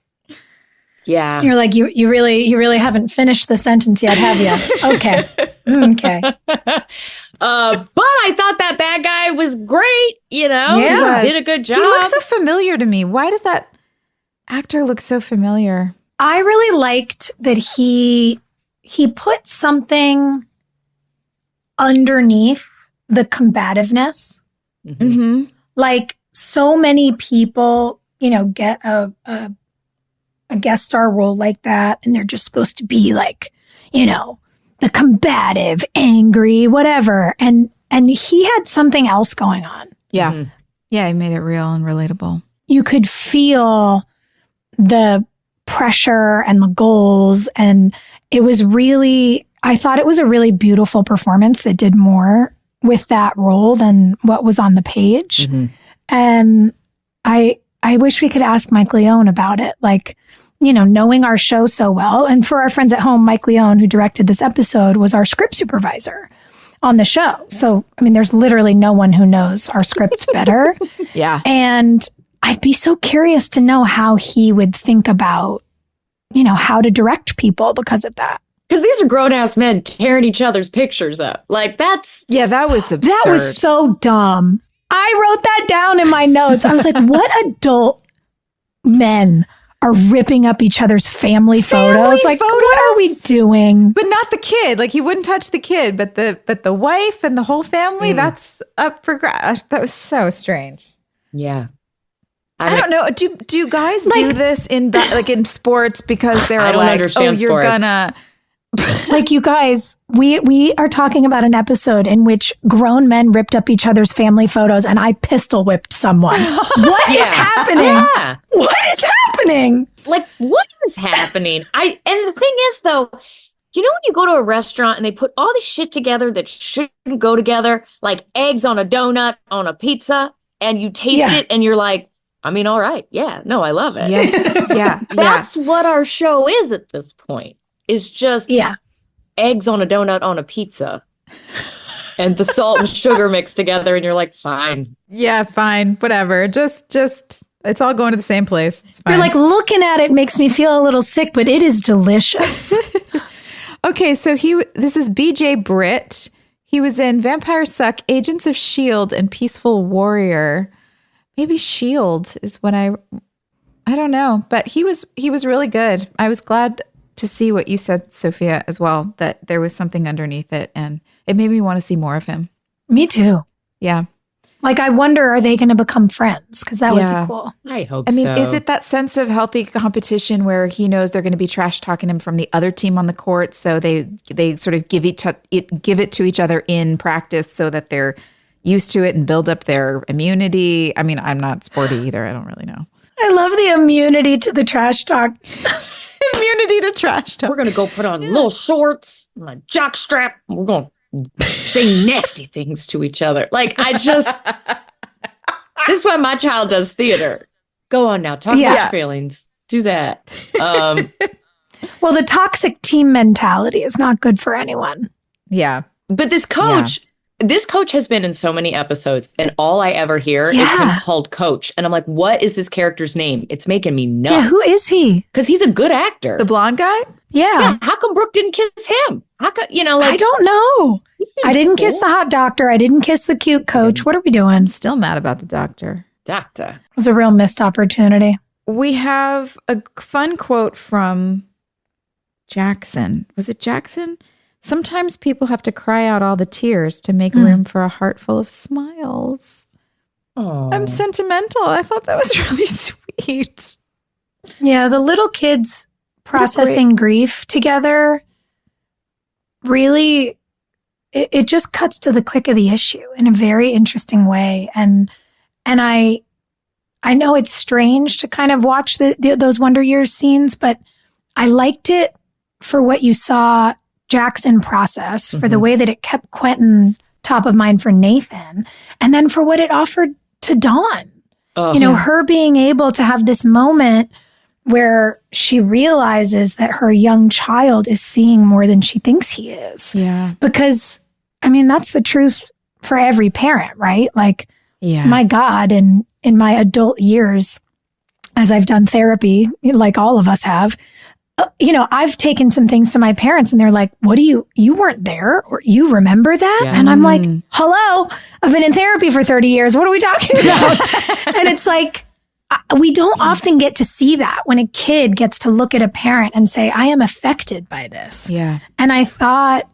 Yeah. You're like, you really haven't finished the sentence yet, have you? Okay. Okay. But I thought that bad guy was great, Yeah. He did a good job. He looks so familiar to me. Why does that actor look so familiar? I really liked that he put something underneath the combativeness. Mm-hmm. Like so many people, get a guest star role like that, and they're just supposed to be like, the combative, angry, whatever. And he had something else going on. Yeah. Mm-hmm. Yeah, he made it real and relatable. You could feel the pressure and the goals. And it was I thought it was a really beautiful performance that did more with that role than what was on the page. Mm-hmm. And I wish we could ask Mike Leone about it. Like, knowing our show so well. And for our friends at home, Mike Leone, who directed this episode, was our script supervisor on the show. So, there's literally no one who knows our scripts better. Yeah. And I'd be so curious to know how he would think about, how to direct people because of that. Because these are grown-ass men tearing each other's pictures up. Like, that's... Yeah, that was absurd. That was so dumb. I wrote that down in my notes. I was like, what adult men are ripping up each other's family photos? Like, what are we doing? But not the kid. Like, he wouldn't touch the kid, but the wife and the whole family, that's up for grabs. That was so strange. Yeah. I don't know. Do guys do this in sports because they're don't like, understand you're sports. gonna... Like, you guys, we are talking about an episode in which grown men ripped up each other's family photos and I pistol whipped someone. What is happening? Yeah. What is happening? Like, what is happening? And the thing is, though, when you go to a restaurant and they put all this shit together that shouldn't go together, like eggs on a donut on a pizza, and you taste it and you're like, all right. Yeah. No, I love it. Yeah. That's what our show is at this point. Is just eggs on a donut on a pizza and the salt and sugar mixed together. And you're like, fine. Yeah, fine. Whatever. Just it's all going to the same place. It's fine. You're like, looking at it makes me feel a little sick, but it is delicious. Okay, so this is BJ Britt. He was in Vampire Suck, Agents of S.H.I.E.L.D. and Peaceful Warrior. Maybe S.H.I.E.L.D. is what I don't know, but he was really good. I was glad to see what you said, Sophia, as well, that there was something underneath it, and it made me want to see more of him. Me too. Yeah. Like, I wonder, are they going to become friends? Because that would be cool. I hope so. Is it that sense of healthy competition where he knows they're going to be trash talking him from the other team on the court, so they sort of give it to each other in practice so that they're used to it and build up their immunity? I'm not sporty either. I don't really know. I love the immunity to the trash talk. Immunity to trash talk. We're going to go put on little shorts and a jock strap. And we're going to say nasty things to each other. Like, this is why my child does theater. Go on now. Talk about your feelings. Do that. Well, the toxic team mentality is not good for anyone. Yeah. But this coach has been in so many episodes, and all I ever hear is him called Coach. And I'm like, what is this character's name? It's making me nuts. Yeah, who is he? Because he's a good actor. The blonde guy? Yeah. How come Brooke didn't kiss him? How come, I don't know. I didn't kiss the hot doctor. I didn't kiss the cute coach. What are we doing? I'm still mad about the doctor. Doctor. It was a real missed opportunity. We have a fun quote from Jackson. Was it Jackson? Sometimes people have to cry out all the tears to make room for a heart full of smiles. Oh, I'm sentimental. I thought that was really sweet. Yeah, the little kids processing grief together really, it just cuts to the quick of the issue in a very interesting way. And I know it's strange to kind of watch those Wonder Years scenes, but I liked it for what you saw Jackson process, for the way that it kept Quentin top of mind for Nathan, and then for what it offered to Dawn. Her being able to have this moment where she realizes that her young child is seeing more than she thinks he is. Yeah. Because, I mean, that's the truth for every parent, right? Like, my God, in my adult years, as I've done therapy, like all of us have, I've taken some things to my parents and they're like, what do you weren't there or you remember that? Yeah. And I'm like, hello, I've been in therapy for 30 years. What are we talking about? And it's like, we don't often get to see that when a kid gets to look at a parent and say, I am affected by this. Yeah. And I thought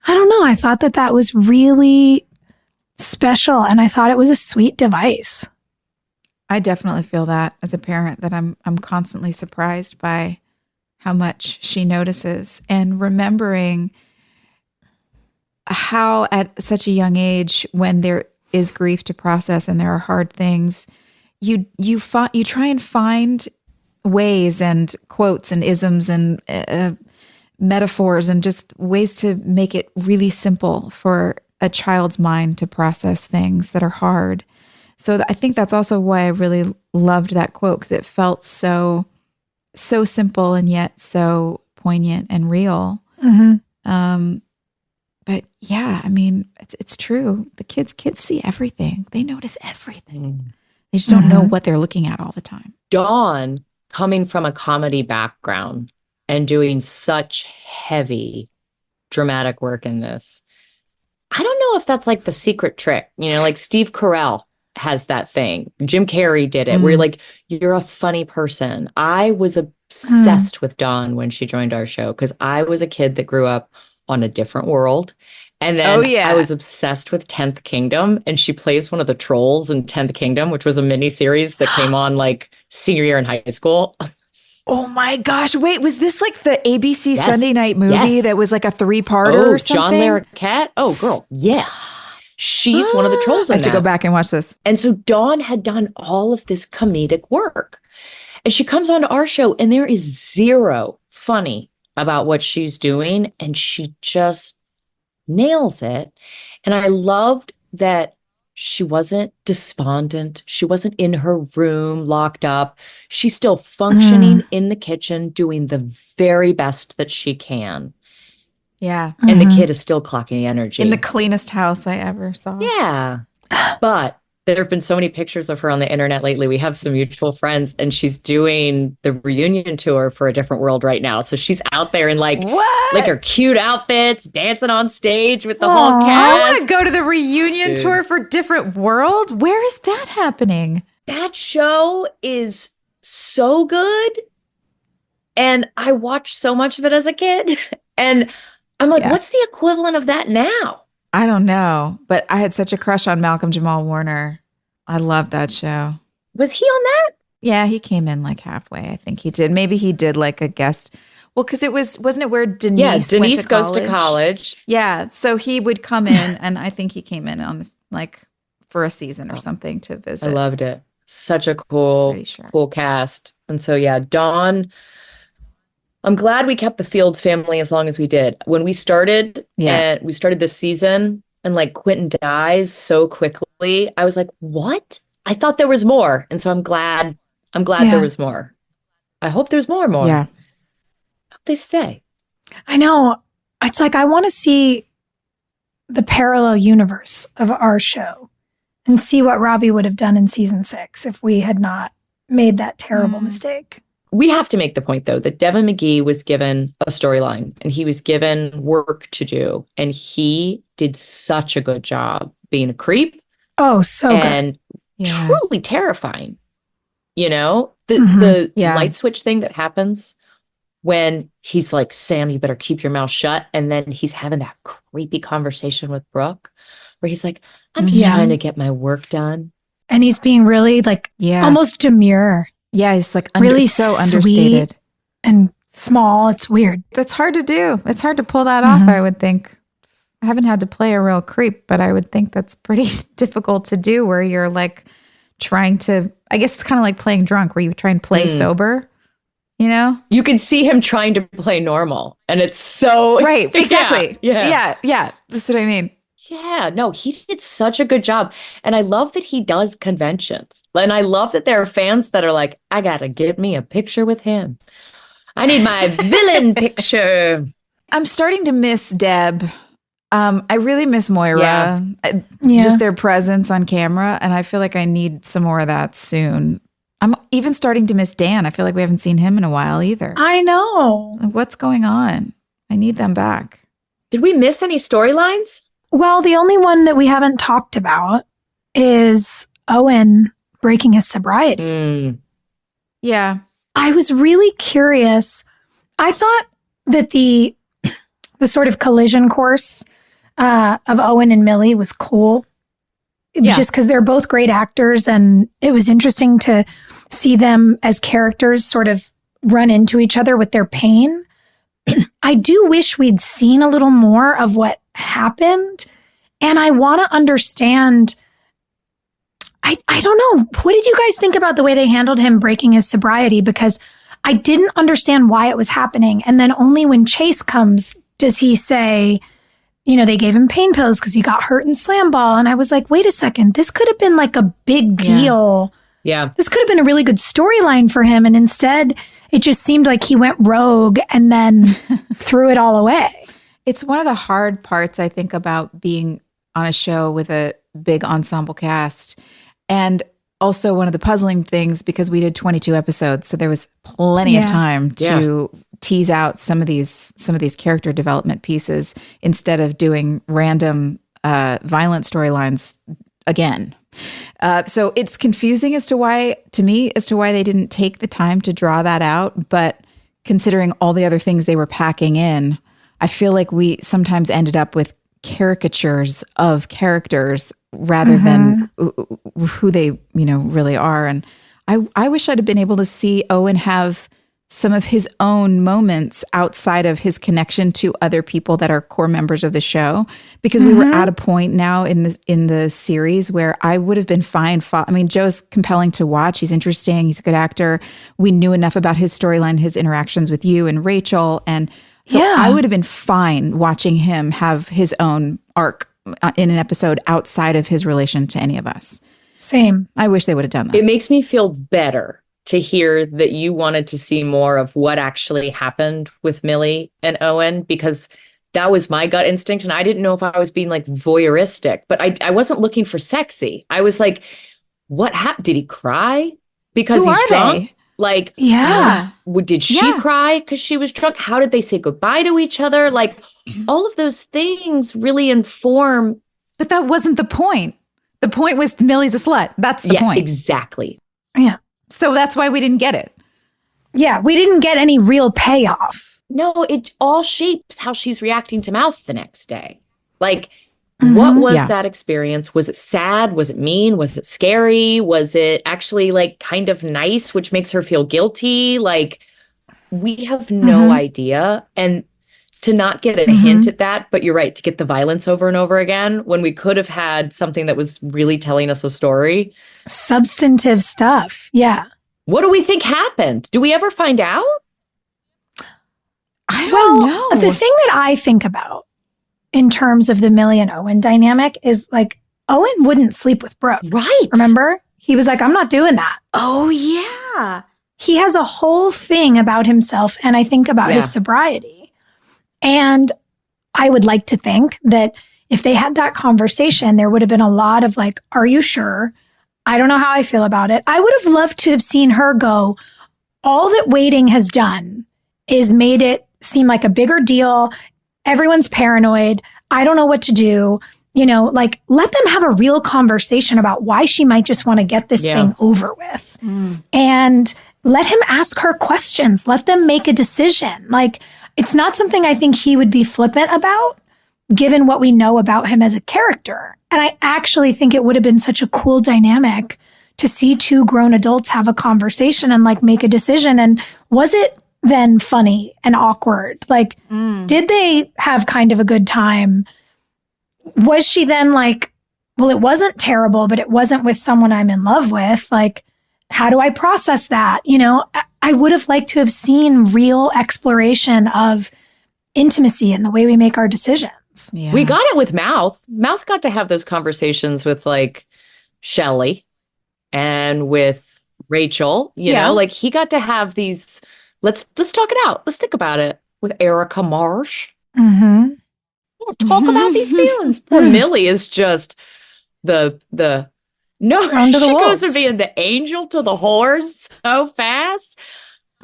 that was really special. And I thought it was a sweet device. I definitely feel that as a parent, that I'm constantly surprised by how much she notices, and remembering how at such a young age, when there is grief to process and there are hard things, you try and find ways and quotes and isms and metaphors and just ways to make it really simple for a child's mind to process things that are hard. So I think that's also why I really loved that quote, because it felt so simple and yet so poignant and real. But yeah, I mean, it's true. The kids see everything. They notice everything. They just don't know what they're looking at all the time. Dawn, coming from a comedy background and doing such heavy dramatic work in this, I don't know if that's like the secret trick. Like Steve Carell has that thing. Jim Carrey did it, where you're a funny person. I was obsessed with Dawn when she joined our show, because I was a kid that grew up on a different world. And then I was obsessed with 10th Kingdom, and she plays one of the trolls in 10th Kingdom, which was a miniseries that came on like senior year in high school. Oh my gosh. Wait, was this like the ABC Sunday night movie that was like a 3-parter or something? John Larroquette? Oh, girl. Yes. She's one of the trolls in I have to go back and watch this. And so Dawn had done all of this comedic work. And she comes onto our show, and there is zero funny about what she's doing. And she just nails it. And I loved that she wasn't despondent. She wasn't in her room locked up. She's still functioning in the kitchen, doing the very best that she can. Yeah. And the kid is still clocking energy. In the cleanest house I ever saw. Yeah. But there have been so many pictures of her on the internet lately. We have some mutual friends, and she's doing the reunion tour for A Different World right now. So she's out there in like her cute outfits, dancing on stage with the whole cast. I want to go to the reunion tour for Different World. Where is that happening? That show is so good. And I watched so much of it as a kid. And I'm like, what's the equivalent of that now? I don't know, but I had such a crush on Malcolm Jamal Warner. I loved that show. Was he on that? Yeah, he came in like halfway. I think he did. Maybe he did like a guest. Well, because wasn't it where Denise went to goes college? To college. Yeah, so he would come in, and I think he came in on like for a season or something to visit. I loved it. Such a cool cast. And so Dawn. I'm glad we kept the Fields family as long as we did. When we started, we started this season, and like Quentin dies so quickly, I was like, what? I thought there was more. And so I'm glad there was more. I hope there's more. Yeah. I hope they stay. I know. It's like, I want to see the parallel universe of our show and see what Robbie would have done in season 6 if we had not made that terrible mistake. We have to make the point, though, that Devin McGee was given a storyline and he was given work to do. And he did such a good job being a creep. Oh, so good. And truly terrifying. The light switch thing that happens when he's like, Sam, you better keep your mouth shut. And then he's having that creepy conversation with Brooke where he's like, I'm just trying to get my work done. And he's being really like almost demure. Yeah, he's like really so understated and small. It's weird. That's hard to do. It's hard to pull that off, I would think. I haven't had to play a real creep, but I would think that's pretty difficult to do where you're like trying to, I guess it's kind of like playing drunk where you try and play sober, you know? You can see him trying to play normal, and it's so Right, exactly. Yeah. That's what I mean. Yeah, no, he did such a good job. And I love that he does conventions. And I love that there are fans that are like, I gotta get me a picture with him. I need my villain picture. I'm starting to miss Deb. I really miss Moira. Yeah. Just their presence on camera. And I feel like I need some more of that soon. I'm even starting to miss Dan. I feel like we haven't seen him in a while either. I know. Like, what's going on? I need them back. Did we miss any storylines? Well, the only one that we haven't talked about is Owen breaking his sobriety. Yeah. I was really curious. I thought that the sort of collision course of Owen and Millie was cool. Just because they're both great actors, and it was interesting to see them as characters sort of run into each other with their pain. I do wish we'd seen a little more of what happened, and I want to understand. I don't know. What did you guys think about the way they handled him breaking his sobriety? Because I didn't understand why it was happening. And then only when Chase comes does he say, you know, they gave him pain pills because he got hurt in slam ball. And I was like, wait a second, this could have been like a big deal. Yeah. This could have been a really good storyline for him. And instead, it just seemed like he went rogue and then threw it all away. It's one of the hard parts, I think, about being on a show with a big ensemble cast. And also one of the puzzling things, because we did 22 episodes, so there was plenty of time to tease out some of these character development pieces instead of doing random violent storylines again. So it's confusing as to why they didn't take the time to draw that out. But considering all the other things they were packing in, I feel like we sometimes ended up with caricatures of characters rather than who they, really are. And I wish I'd have been able to see Owen have some of his own moments outside of his connection to other people that are core members of the show, because we were at a point now in the series where I would have been fine. I mean, Joe's compelling to watch. He's interesting. He's a good actor. We knew enough about his storyline, his interactions with you and Rachel. And so I would have been fine watching him have his own arc in an episode outside of his relation to any of us. Same. I wish they would have done that. It makes me feel better to hear that you wanted to see more of what actually happened with Millie and Owen, because that was my gut instinct. And I didn't know if I was being like voyeuristic, but I wasn't looking for sexy. I was like, what happened? Did he cry because he's drunk? They? Like, did she cry because she was drunk? How did they say goodbye to each other? Like, all of those things really inform. But that wasn't the point. The point was Millie's a slut. That's the point. Exactly. Yeah. So that's why we didn't get it. Yeah, we didn't get any real payoff. No, it all shapes how she's reacting to Mouth the next day. Like, what was that experience? Was it sad? Was it mean? Was it scary? Was it actually like kind of nice, which makes her feel guilty? Like, we have no idea. And to not get a hint at that, but you're right, to get the violence over and over again when we could have had something that was really telling us a story. Substantive stuff. Yeah. What do we think happened? Do we ever find out? I don't know. The thing that I think about in terms of the Millie and Owen dynamic is like, Owen wouldn't sleep with Brooke. Right. Remember? He was like, I'm not doing that. Oh, yeah. He has a whole thing about himself, and I think about his sobriety. And I would like to think that if they had that conversation, there would have been a lot of like, are you sure? I don't know how I feel about it. I would have loved to have seen her go, all that waiting has done is made it seem like a bigger deal. Everyone's paranoid. I don't know what to do. Like, let them have a real conversation about why she might just want to get this thing over with. And let him ask her questions. Let them make a decision. Like, it's not something I think he would be flippant about, given what we know about him as a character. And I actually think it would have been such a cool dynamic to see two grown adults have a conversation and like make a decision. And was it then funny and awkward? Like, did they have kind of a good time? Was she then like, well, it wasn't terrible, but it wasn't with someone I'm in love with. Like, how do I process that? I would have liked to have seen real exploration of intimacy and the way we make our decisions. Yeah. We got it with Mouth. Mouth got to have those conversations with like Shelley and with Rachel, you know, like he got to have these, let's talk it out. Let's think about it with Erica Marsh. Mm-hmm. Talk about these feelings. Poor Millie is just no, Thrown to the she goes from wolves. being the angel to the whores so fast.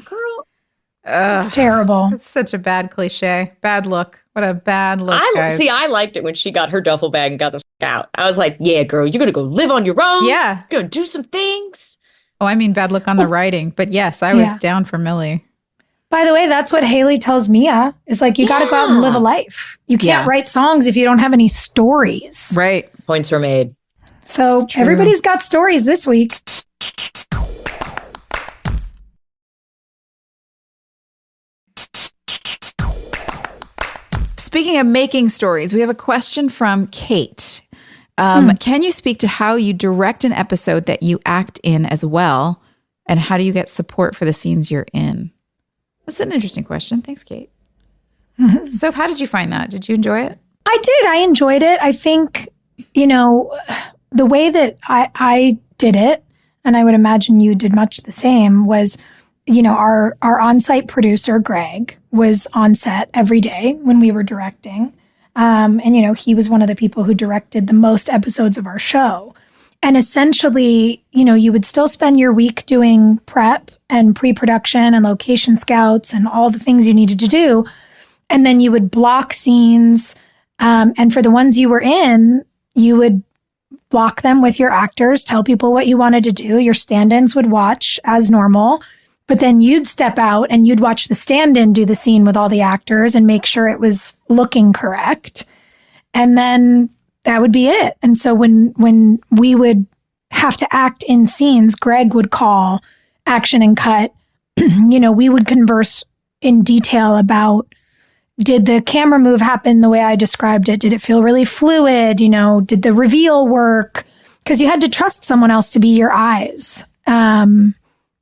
Girl, It's terrible. It's such a bad cliche. Bad look. What a bad look, guys. I liked it when she got her duffel bag and got the out. I was like, yeah, girl, you're going to go live on your own. Yeah. You're going to do some things. Oh, I mean bad look on the writing. But yes, I was down for Millie. By the way, that's what Haley tells Mia is like, you got to go out and live a life. You can't write songs if you don't have any stories. Right. Points were made. So everybody's got stories this week. Speaking of making stories, we have a question from Kate. Can you speak to how you direct an episode that you act in as well? And how do you get support for the scenes you're in? That's an interesting question. Thanks, Kate. So how did you find that? Did you enjoy it? I did. I enjoyed it. I think, the way that I did it, and I would imagine you did much the same, was, our on-site producer, Greg, was on set every day when we were directing. And he was one of the people who directed the most episodes of our show. And essentially, you would still spend your week doing prep and pre-production and location scouts and all the things you needed to do. And then you would block scenes. And for the ones you were in, you would block them with your actors, tell people what you wanted to do. Your stand-ins would watch as normal. But then you'd step out and you'd watch the stand-in do the scene with all the actors and make sure it was looking correct. And then that would be it. And so when we would have to act in scenes, Greg would call action and cut. We would converse in detail about, did the camera move happen the way I described it? Did it feel really fluid? Did the reveal work? Because you had to trust someone else to be your eyes.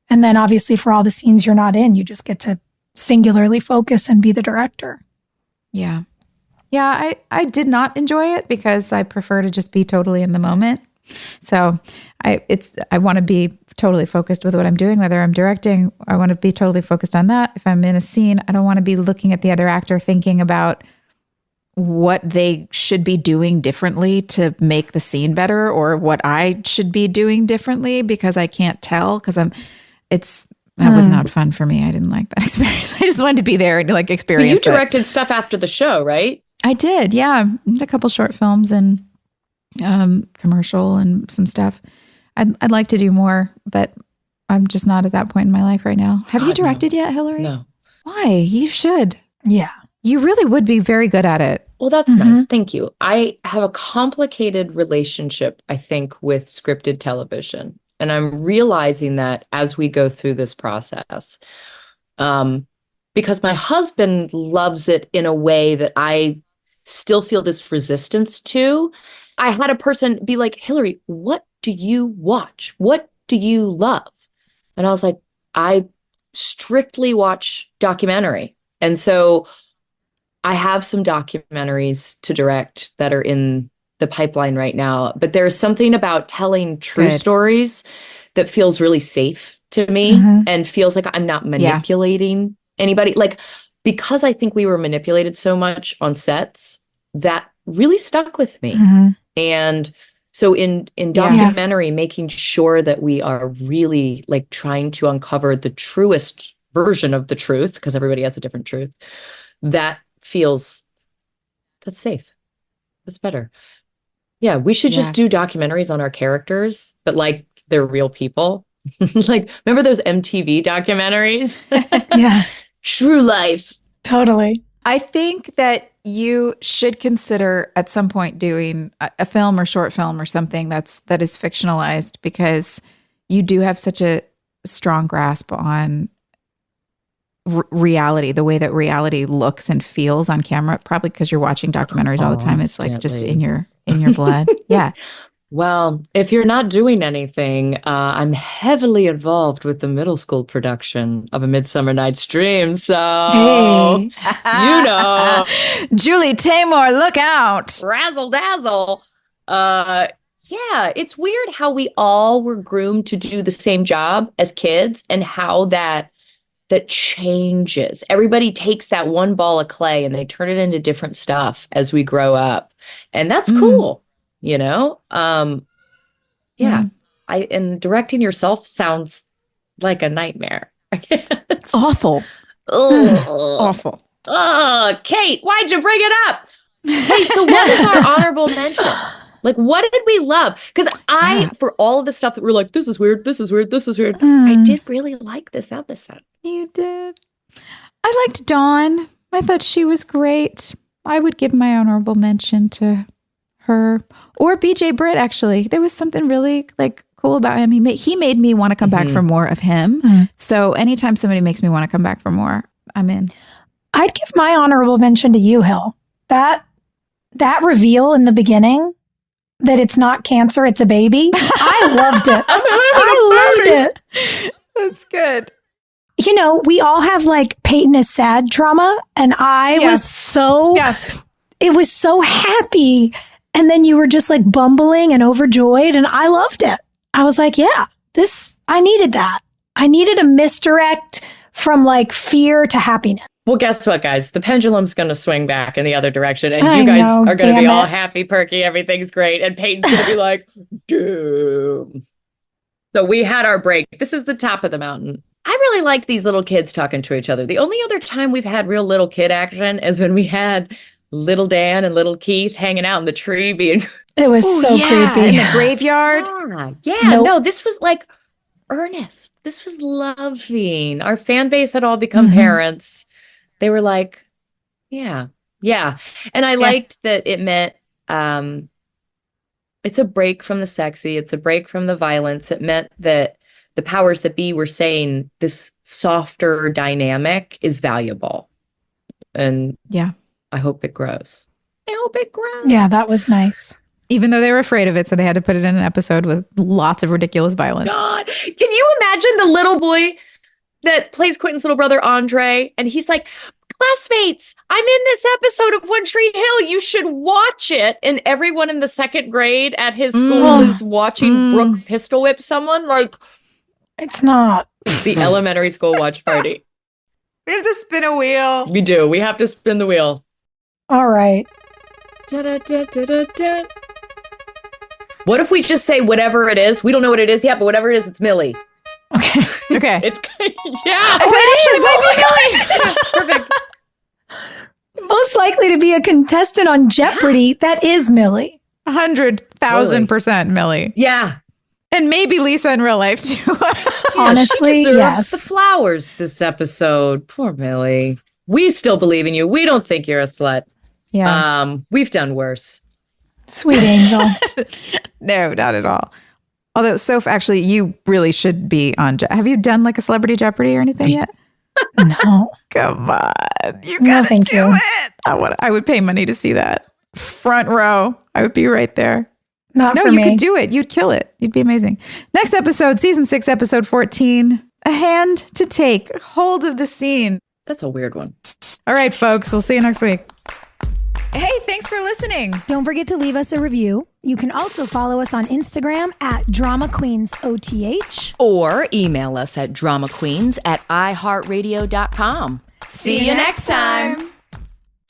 And then obviously for all the scenes you're not in, you just get to singularly focus and be the director. Yeah. Yeah, I did not enjoy it because I prefer to just be totally in the moment. So I want to be totally focused with what I'm doing, whether I'm directing, I want to be totally focused on that. If I'm in a scene, I don't want to be looking at the other actor thinking about what they should be doing differently to make the scene better or what I should be doing differently because I can't tell because that was not fun for me. I didn't like that experience. I just wanted to be there and experience it. But you directed stuff after the show, right? I did, yeah. A couple short films and commercial and some stuff. I'd like to do more, but I'm just not at that point in my life right now. Have you directed yet, Hilarie? No. Why? You should. Yeah. You really would be very good at it. Well, that's nice. Thank you. I have a complicated relationship, I think, with scripted television. And I'm realizing that as we go through this process, because my husband loves it in a way that I still feel this resistance to. I had a person be like, Hilarie, what do you watch? What do you love? And I was like, I strictly watch documentary. And so I have some documentaries to direct that are in the pipeline right now, but there's something about telling true stories that feels really safe to me and feels like I'm not manipulating anybody. Because I think we were manipulated so much on sets, that really stuck with me. And so in documentary, making sure that we are really trying to uncover the truest version of the truth, because everybody has a different truth, that's safe. That's better. Yeah, we should just do documentaries on our characters, but they're real people. Remember those MTV documentaries? Yeah. True life. Totally. I think that you should consider at some point doing a film or short film or something that is fictionalized because you do have such a strong grasp on reality, the way that reality looks and feels on camera, probably because you're watching documentaries all the time. It's just in your blood. Yeah. Well, if you're not doing anything, I'm heavily involved with the middle school production of A Midsummer Night's Dream. So, Hey. you know, Julie Taymor, look out. razzle dazzle. Yeah, it's weird how we all were groomed to do the same job as kids and how that changes. Everybody takes that one ball of clay and they turn it into different stuff as we grow up. And that's cool, you know? Yeah. And directing yourself sounds like a nightmare. It's Awful. Awful. Oh, Kate, why'd you bring it up? Hey, so what is our honorable mention? Like, what did we love? Because for all of the stuff that we're like, this is weird, this is weird, this is weird, I did really like this episode. You did. I liked Dawn. I thought she was great. I would give my honorable mention to her. Or BJ Britt, actually. There was something really cool about him. He made me want to come back for more of him. So anytime somebody makes me want to come back for more, I'm in. I'd give my honorable mention to you, Hill. That reveal in the beginning that it's not cancer, it's a baby. I loved it. I loved it. That's good. You know, we all have Peyton is sad trauma, and I was so, it was so happy. And then you were just bumbling and overjoyed, and I loved it. I was like, yeah, I needed that. I needed a misdirect from fear to happiness. Well, guess what, guys? The pendulum's going to swing back in the other direction, and you guys are going to be all happy, perky, everything's great, and Peyton's going to be like, doom. So we had our break. This is the top of the mountain. I really like these little kids talking to each other. The only other time we've had real little kid action is when we had little Dan and little Keith hanging out in the tree being... It was creepy. In the graveyard. No, this was earnest. This was loving. Our fan base had all become parents. They were like, yeah. And I liked that it meant it's a break from the sexy. It's a break from the violence. It meant that the powers that be were saying this softer dynamic is valuable. And I hope it grows. Yeah, that was nice. Even though they were afraid of it, so they had to put it in an episode with lots of ridiculous violence. God, can you imagine the little boy that plays Quentin's little brother, Andre? And he's like, classmates, I'm in this episode of One Tree Hill. You should watch it. And everyone in the second grade at his school is watching Brooke pistol whip someone. It's not. The elementary school watch party. We have to spin a wheel. We do. We have to spin the wheel. All right. Da-da-da-da-da-da. What if we just say whatever it is? We don't know what it is yet, but whatever it is, it's Millie. Okay. It's Perfect. Most likely to be a contestant on Jeopardy. That is Millie. 100,000% Millie. Yeah. And maybe Lisa in real life too. Honestly, she deserves yes. the flowers this episode. Poor Millie. We still believe in you. We don't think you're a slut. Yeah. We've done worse. Sweet angel. No, not at all. Although, Soph, actually, you really should be on. Have you done a Celebrity Jeopardy or anything yet? No. Come on. You No, gotta thank do you. it. I would pay money to see that. Front row. I would be right there. Not No, for you me. could do it. You'd kill it. You'd be amazing. Next episode, season 6, episode 14. A hand to take hold of the scene. That's a weird one. All right, folks. We'll see you next week. Hey, thanks for listening. Don't forget to leave us a review. You can also follow us on Instagram at Drama Queens OTH. Or email us at dramaqueens@iheartradio.com. See you next time.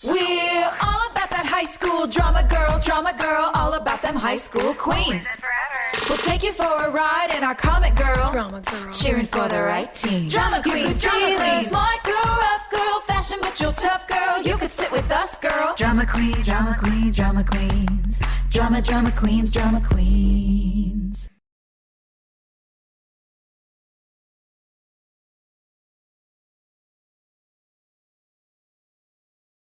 We're all about that high school drama girl, all about them high school queens. We'll take you for a ride in our comic girl, cheering for the right team. Drama queens, smart girl, rough girl, fashion but you're tough girl. You could sit with us, girl. Drama queens, drama queens, drama queens, drama queens, drama queens.